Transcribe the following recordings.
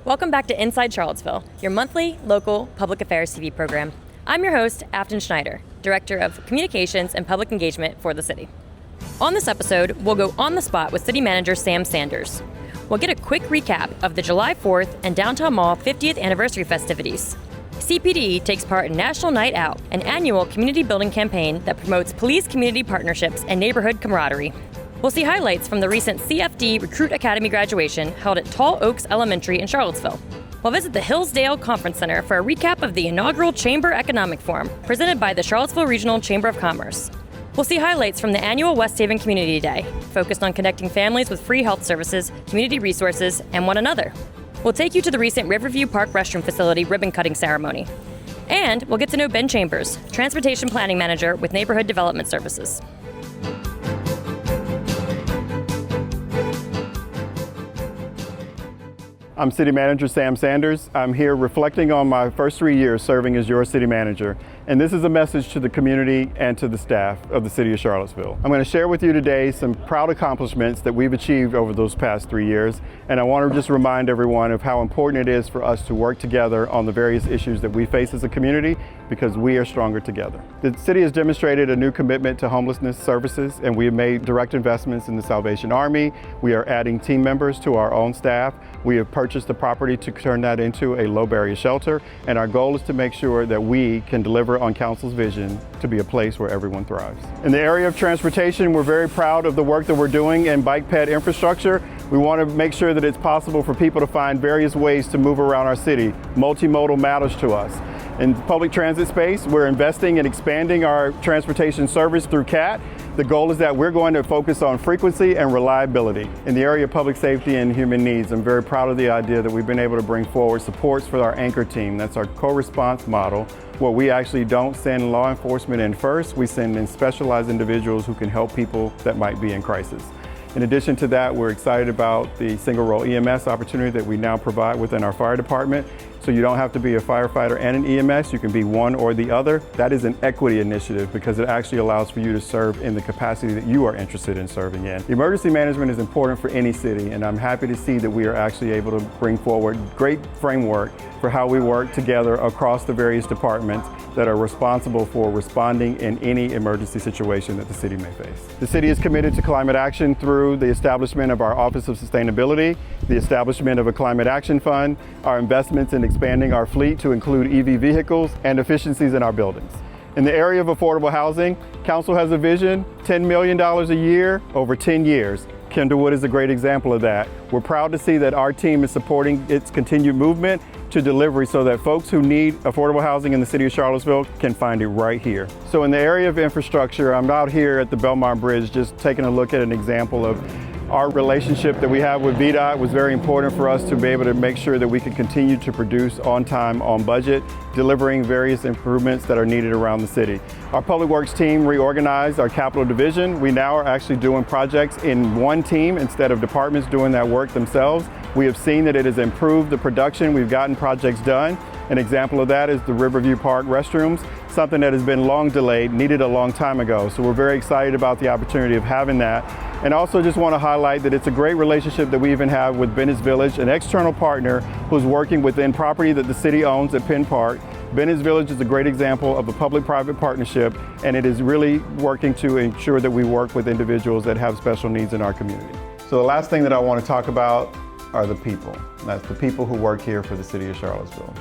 Welcome back to Inside Charlottesville, your monthly local public affairs TV program. I'm your host, Afton Schneider, Director of Communications and Public Engagement for the city. On this episode, we'll go on the spot with City Manager Sam Sanders. We'll get a quick recap of the July 4th and Downtown Mall 50th anniversary festivities. CPD takes part in National Night Out, an annual community building campaign that promotes police-community partnerships and neighborhood camaraderie. We'll see highlights from the recent CFD Recruit Academy Graduation held at Tall Oaks Elementary in Charlottesville. We'll visit the Hillsdale Conference Center for a recap of the inaugural Chamber Economic Forum presented by the Charlottesville Regional Chamber of Commerce. We'll see highlights from the annual Westhaven Community Day, focused on connecting families with free health services, community resources, and one another. We'll take you to the recent Riverview Park Restroom Facility ribbon-cutting ceremony. And we'll get to know Ben Chambers, Transportation Planning Manager with Neighborhood Development Services. I'm City Manager Sam Sanders. I'm here reflecting on my first 3 years serving as your City Manager. And this is a message to the community and to the staff of the City of Charlottesville. I'm going to share with you today some proud accomplishments that we've achieved over those past 3 years. And I want to just remind everyone of how important it is for us to work together on the various issues that we face as a community, because we are stronger together. The city has demonstrated a new commitment to homelessness services, and we have made direct investments in the Salvation Army. We are adding team members to our own staff. We have purchased the property to turn that into a low-barrier shelter, and our goal is to make sure that we can deliver on Council's vision to be a place where everyone thrives. In the area of transportation, we're very proud of the work that we're doing in bike ped infrastructure. We want to make sure that it's possible for people to find various ways to move around our city. Multimodal matters to us. In public transit space, we're investing and expanding our transportation service through CAT. The goal is that we're going to focus on frequency and reliability. In the area of public safety and human needs, I'm very proud of the idea that we've been able to bring forward supports for our anchor team. That's our co-response model, where we actually don't send law enforcement in first, we send in specialized individuals who can help people that might be in crisis. In addition to that, we're excited about the single role EMS opportunity that we now provide within our fire department. So you don't have to be a firefighter and an EMS, you can be one or the other. That is an equity initiative because it actually allows for you to serve in the capacity that you are interested in serving in. Emergency management is important for any city, and I'm happy to see that we are actually able to bring forward great framework for how we work together across the various departments that are responsible for responding in any emergency situation that the city may face. The city is committed to climate action through the establishment of our Office of Sustainability, the establishment of a climate action fund, our investments in expanding our fleet to include EV vehicles, and efficiencies in our buildings. In the area of affordable housing, Council has a vision, $10 million a year over 10 years. Kendallwood is a great example of that. We're proud to see that our team is supporting its continued movement to delivery so that folks who need affordable housing in the city of Charlottesville can find it right here. So in the area of infrastructure, I'm out here at the Belmont Bridge just taking a look at an example of our relationship that we have with VDOT. It was very important for us to be able to make sure that we could continue to produce on time, on budget, delivering various improvements that are needed around the city. Our Public Works team reorganized our capital division. We now are actually doing projects in one team instead of departments doing that work themselves. We have seen that it has improved the production. We've gotten projects done. An example of that is the Riverview Park Restrooms, something that has been long delayed, needed a long time ago. So we're very excited about the opportunity of having that. And also just want to highlight that it's a great relationship that we even have with Bennett's Village, an external partner who's working within property that the city owns at Penn Park. Bennett's Village is a great example of a public-private partnership, and it is really working to ensure that we work with individuals that have special needs in our community. So the last thing that I want to talk about are the people. That's the people who work here for the city of Charlottesville.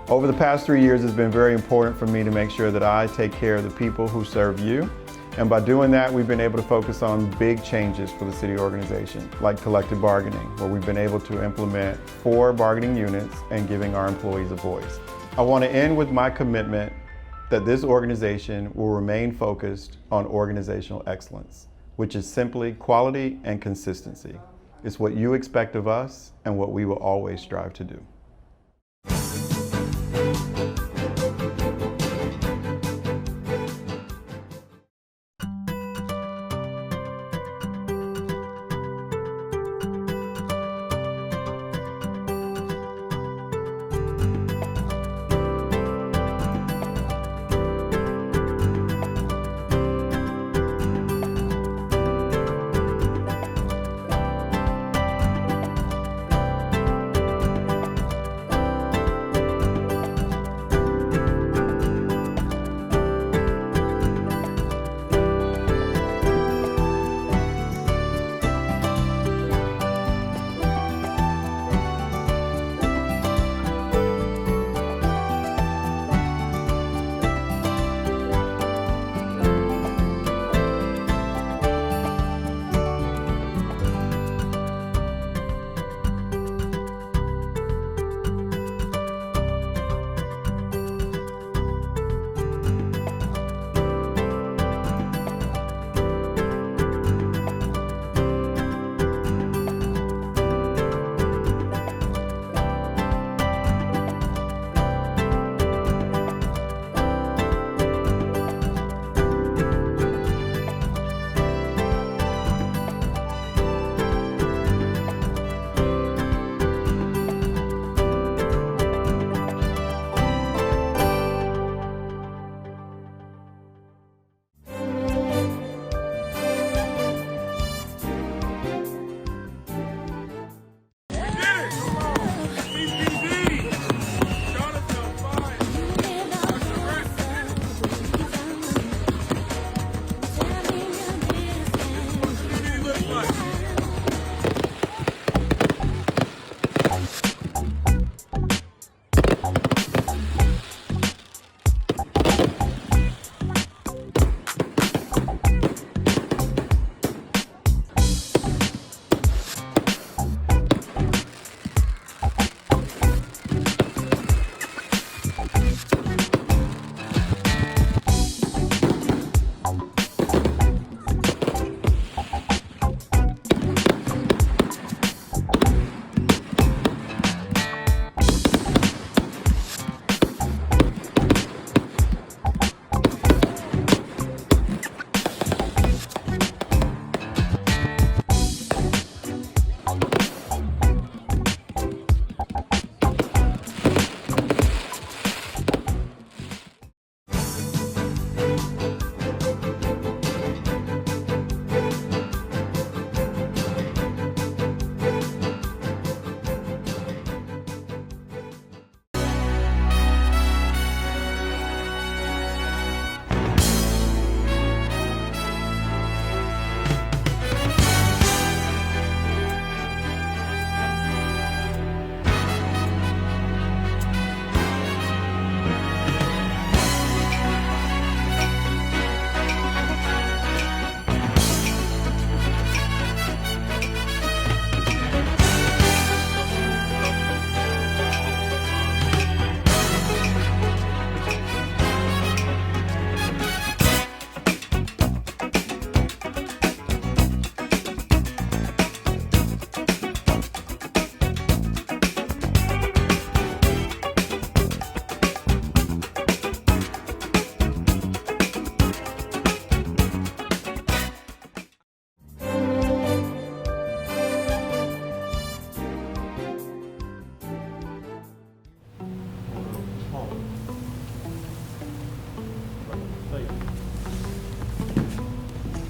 Over the past 3 years, it's been very important for me to make sure that I take care of the people who serve you. And by doing that, we've been able to focus on big changes for the city organization, like collective bargaining, where we've been able to implement 4 bargaining units and giving our employees a voice. I want to end with my commitment that this organization will remain focused on organizational excellence, which is simply quality and consistency. It's what you expect of us and what we will always strive to do.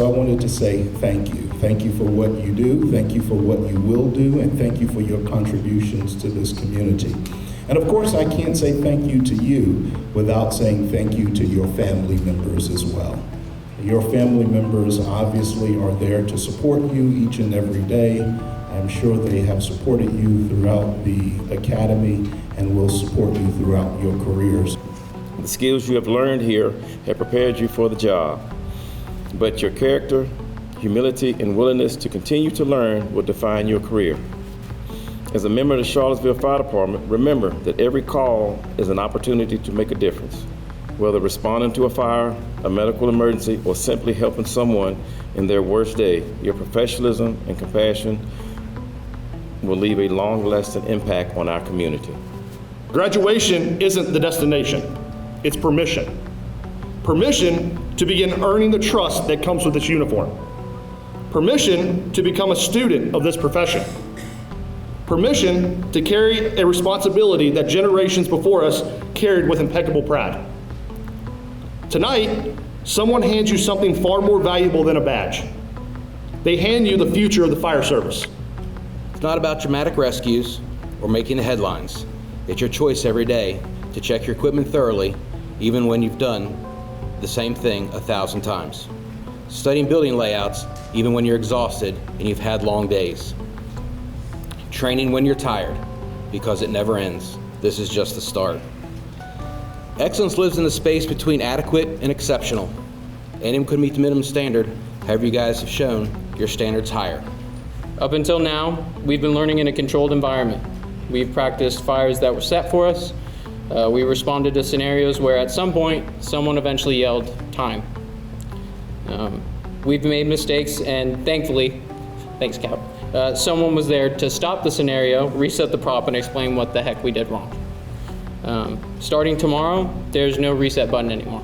So I wanted to say thank you. Thank you for what you do, thank you for what you will do, and thank you for your contributions to this community. And of course, I can't say thank you to you without saying thank you to your family members as well. Your family members obviously are there to support you each and every day. I'm sure they have supported you throughout the academy and will support you throughout your careers. The skills you have learned here have prepared you for the job, but your character, humility, and willingness to continue to learn will define your career. As a member of the Charlottesville Fire Department, remember that every call is an opportunity to make a difference. Whether responding to a fire, a medical emergency, or simply helping someone in their worst day, your professionalism and compassion will leave a long-lasting impact on our community. Graduation isn't the destination, it's permission. Permission to begin earning the trust that comes with this uniform. Permission to become a student of this profession. Permission to carry a responsibility that generations before us carried with impeccable pride. Tonight, someone hands you something far more valuable than a badge. They hand you the future of the fire service. It's not about dramatic rescues or making the headlines. It's your choice every day to check your equipment thoroughly, even when you've done the same thing 1,000 times. Studying building layouts, even when you're exhausted and you've had long days. Training when you're tired, because it never ends. This is just the start. Excellence lives in the space between adequate and exceptional. Anyone could meet the minimum standard. However, you guys have shown your standard's higher. Up until now, we've been learning in a controlled environment. We've practiced fires that were set for us. We responded to scenarios where at some point, someone eventually yelled, "Time." We've made mistakes, and thankfully, thanks Cap, someone was there to stop the scenario, reset the prop, and explain what the heck we did wrong. Starting tomorrow, there's no reset button anymore.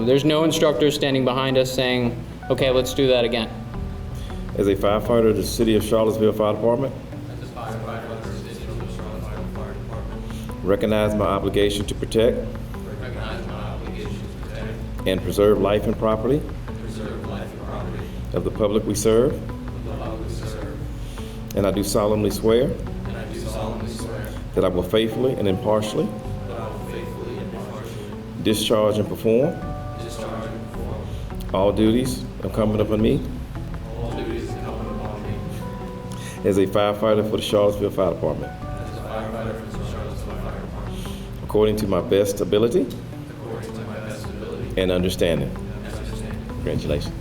There's no instructor standing behind us saying, "Okay, let's do that again." As a firefighter of the City of Charlottesville Fire Department, recognize my obligation to protect and preserve life and property of the public we serve. And I do solemnly swear that I will faithfully and impartially discharge and perform all duties incumbent upon me as a firefighter for the Charlottesville Fire Department, according to my best ability and understanding. Congratulations.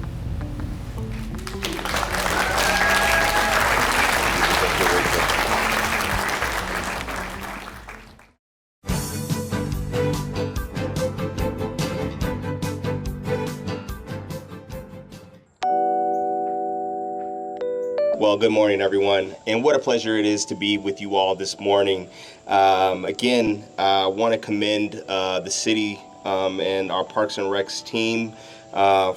Well, good morning, everyone, and what a pleasure it is to be with you all this morning. Again, I want to commend the city and our Parks and Recs team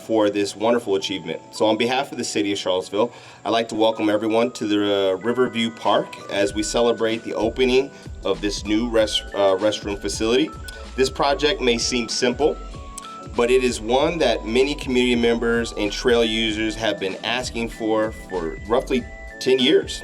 for this wonderful achievement. So on behalf of the city of Charlottesville, I'd like to welcome everyone to the Riverview Park as we celebrate the opening of this new restroom facility. This project may seem simple, but it is one that many community members and trail users have been asking for roughly 10 years.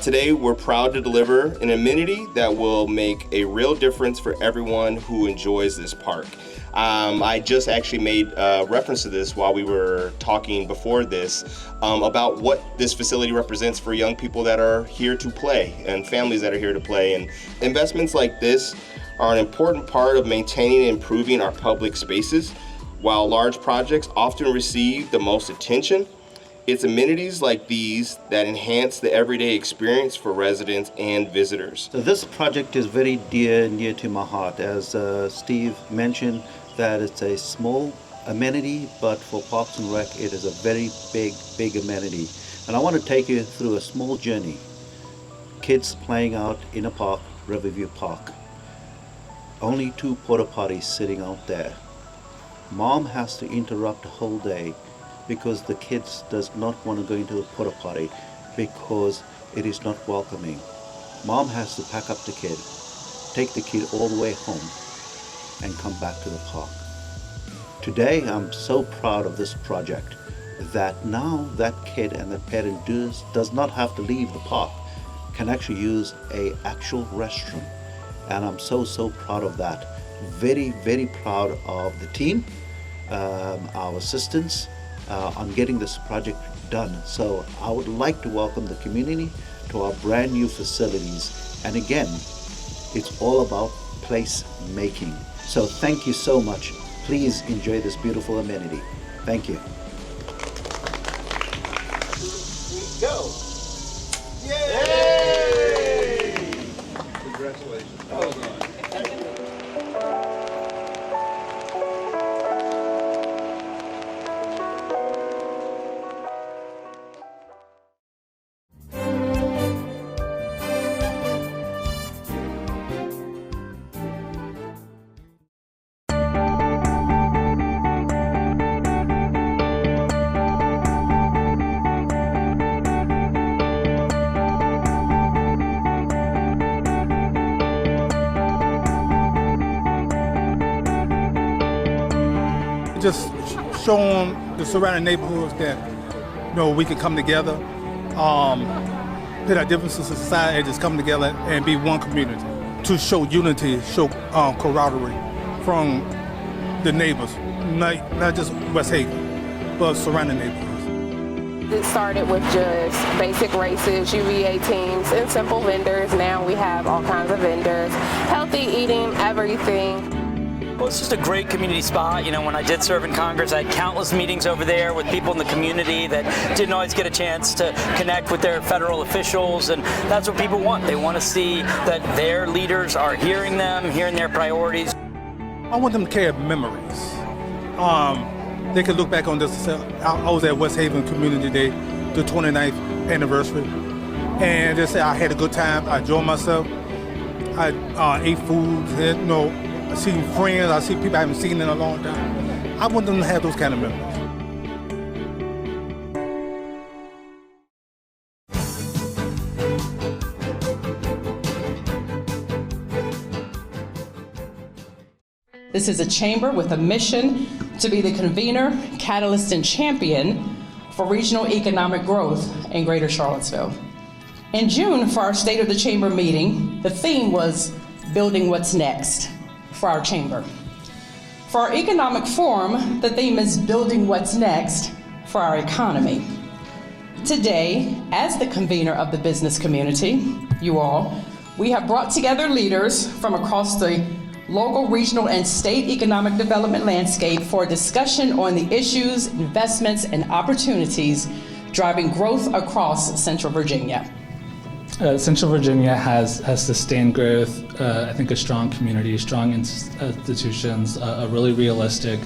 Today, we're proud to deliver an amenity that will make a real difference for everyone who enjoys this park. I just actually made reference to this while we were talking before this about what this facility represents for young people that are here to play and families that are here to play. And investments like this are an important part of maintaining and improving our public spaces. While large projects often receive the most attention, it's amenities like these that enhance the everyday experience for residents and visitors. So this project is very near to my heart. As Steve mentioned, that it's a small amenity, but for Parks and Rec, it is a very big amenity. And I want to take you through a small journey. Kids playing out in a park, Riverview Park. Only 2 porta potties sitting out there. Mom has to interrupt the whole day because the kids does not want to go into a porta potty because it is not welcoming. Mom has to pack up the kid, take the kid all the way home and come back to the park. Today, I'm so proud of this project that now that kid and the parent does not have to leave the park, can actually use a actual restroom. And I'm so proud of that. Very, very proud of the team, our assistants, on getting this project done. So I would like to welcome the community to our brand new facilities. And again, it's all about place making. So thank you so much. Please enjoy this beautiful amenity. Thank you. Go! Yay! Congratulations. Well done. Just showing the surrounding neighborhoods that, we can come together, put our differences in society and just come together and be one community. To show unity, show camaraderie from the neighbors, not just Westhaven, but surrounding neighborhoods. It started with just basic races, UVA teams, and simple vendors. Now we have all kinds of vendors, healthy eating, everything. Well, it's just a great community spot. When I did serve in Congress, I had countless meetings over there with people in the community that didn't always get a chance to connect with their federal officials, and that's what people want. They want to see that their leaders are hearing them, hearing their priorities. I want them to carry memories. They can look back on this and say, I was at Westhaven Community Day, the 29th anniversary, and they say I had a good time, I enjoyed myself, I ate food, I see friends, I see people I haven't seen in a long time. I want them to have those kind of memories. This is a chamber with a mission to be the convener, catalyst, and champion for regional economic growth in Greater Charlottesville. In June, for our State of the Chamber meeting, the theme was Building What's Next for our chamber. For our economic forum, the theme is Building What's Next for our economy. Today, as the convener of the business community, we have brought together leaders from across the local, regional, and state economic development landscape for a discussion on the issues, investments, and opportunities driving growth across Central Virginia. Central Virginia has sustained growth, I think a strong community, strong institutions, a really realistic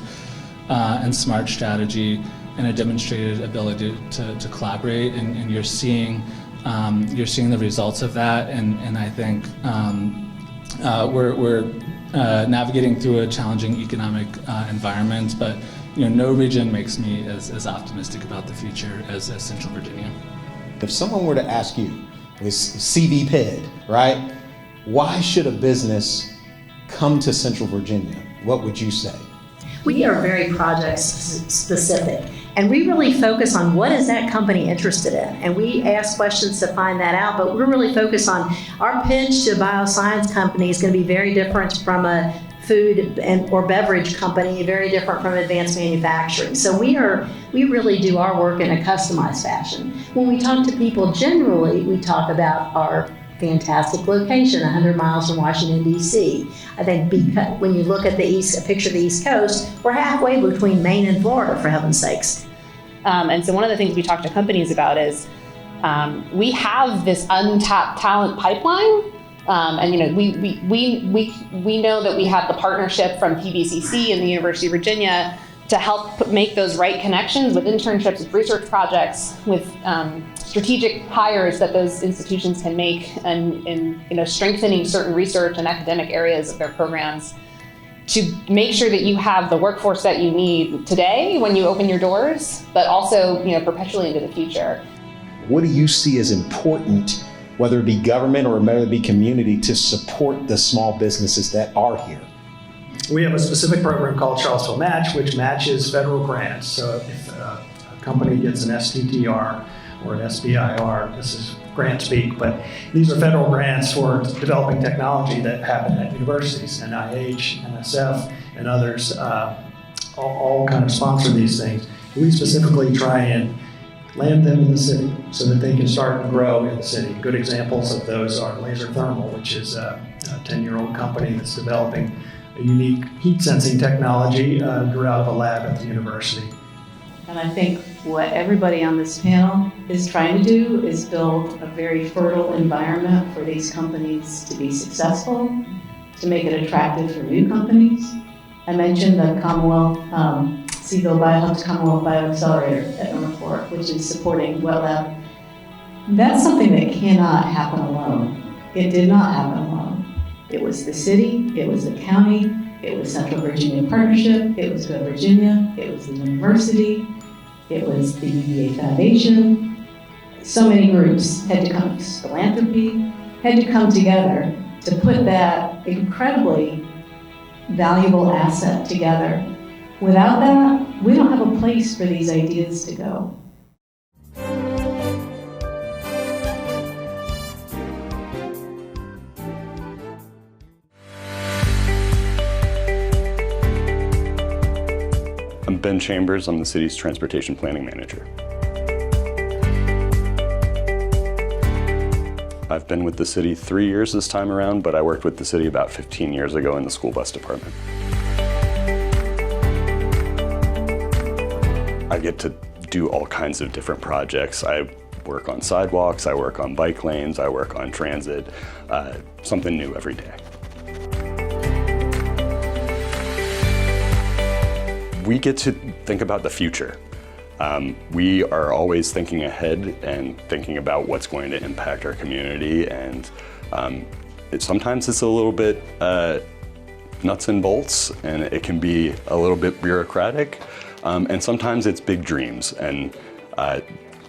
and smart strategy, and a demonstrated ability to collaborate, and you're seeing the results of that, and I think we're navigating through a challenging economic environment, but no region makes me as optimistic about the future as Central Virginia. If someone were to ask you, with CV PED, right? Why should a business come to Central Virginia? What would you say? We are very project specific, and we really focus on what is that company interested in, and we ask questions to find that out, but we're really focused on our pitch to a bioscience company is going to be very different from a food or beverage company, very different from advanced manufacturing. So we really do our work in a customized fashion. When we talk to people generally, we talk about our fantastic location, 100 miles from Washington, D.C. I think when you look at a picture of the East Coast, we're halfway between Maine and Florida, for heaven's sakes. And so one of the things we talk to companies about is we have this untapped talent pipeline. And we know that we have the partnership from PBCC and the University of Virginia to help make those right connections with internships, with research projects, with strategic hires that those institutions can make, and strengthening certain research and academic areas of their programs to make sure that you have the workforce that you need today when you open your doors, but also perpetually into the future. What do you see as important, whether it be government or whether it be community, to support the small businesses that are here? We have a specific program called Charlottesville Match, which matches federal grants. So if a company gets an STTR or an SBIR, this is grant speak, but these are federal grants for developing technology that happen at universities. NIH, NSF, and others all kind of sponsor these things. We specifically try and land them in the city so that they can start and grow in the city. Good examples of those are Laser Thermal, which is a 10-year-old company that's developing a unique heat sensing technology grew out of a lab at the university. And I think what everybody on this panel is trying to do is build a very fertile environment for these companies to be successful, to make it attractive for new companies. I mentioned the Commonwealth, Seaville Biohub's Commonwealth Bioaccelerator at Northport, which is supporting Wet Lab. That's something that cannot happen alone. It did not happen alone. It was the city, it was the county, it was Central Virginia Partnership, it was Good Virginia, it was the university, it was the UVA Foundation. So many groups had to come, philanthropy, had to come together to put that incredibly valuable asset together. Without that, we don't have a place for these ideas to go. I'm Ben Chambers, I'm the city's transportation planning manager. I've been with the city 3 years this time around, but I worked with the city about 15 years ago in the school bus department. I get to do all kinds of different projects. I work on sidewalks, I work on bike lanes, I work on transit, something new every day. We get to think about the future. We are always thinking ahead and thinking about what's going to impact our community, and sometimes it's a little bit nuts and bolts, and it can be a little bit bureaucratic, and sometimes it's big dreams, and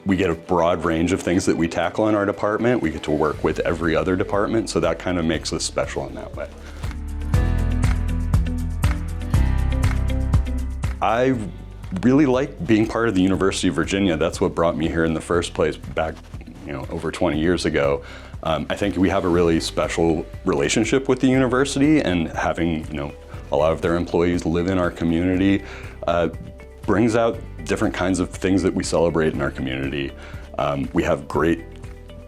we get a broad range of things that we tackle in our department. We get to work with every other department, so that kind of makes us special in that way. I really like being part of the University of Virginia. That's what brought me here in the first place back, over 20 years ago. I think we have a really special relationship with the university, and having, a lot of their employees live in our community brings out different kinds of things that we celebrate in our community. We have great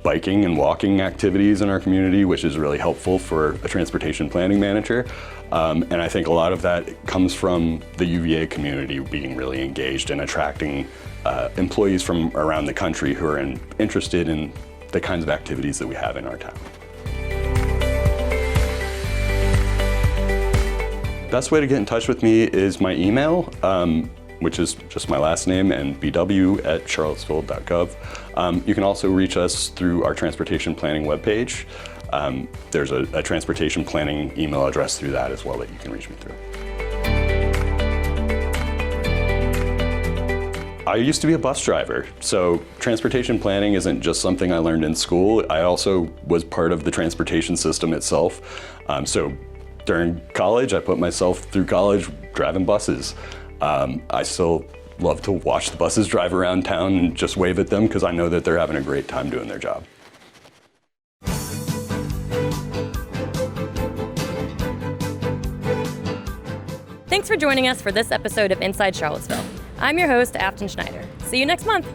biking and walking activities in our community, which is really helpful for a transportation planning manager. And I think a lot of that comes from the UVA community being really engaged and attracting employees from around the country who are interested in the kinds of activities that we have in our town. Best way to get in touch with me is my email, which is just my last name and bw@charlottesville.gov. You can also reach us through our transportation planning webpage. There's a transportation planning email address through that as well that you can reach me through. I used to be a bus driver, so transportation planning isn't just something I learned in school. I also was part of the transportation system itself. So during college, I put myself through college driving buses. I still love to watch the buses drive around town and just wave at them because I know that they're having a great time doing their job. Thanks for joining us for this episode of Inside Charlottesville. I'm your host, Afton Schneider. See you next month.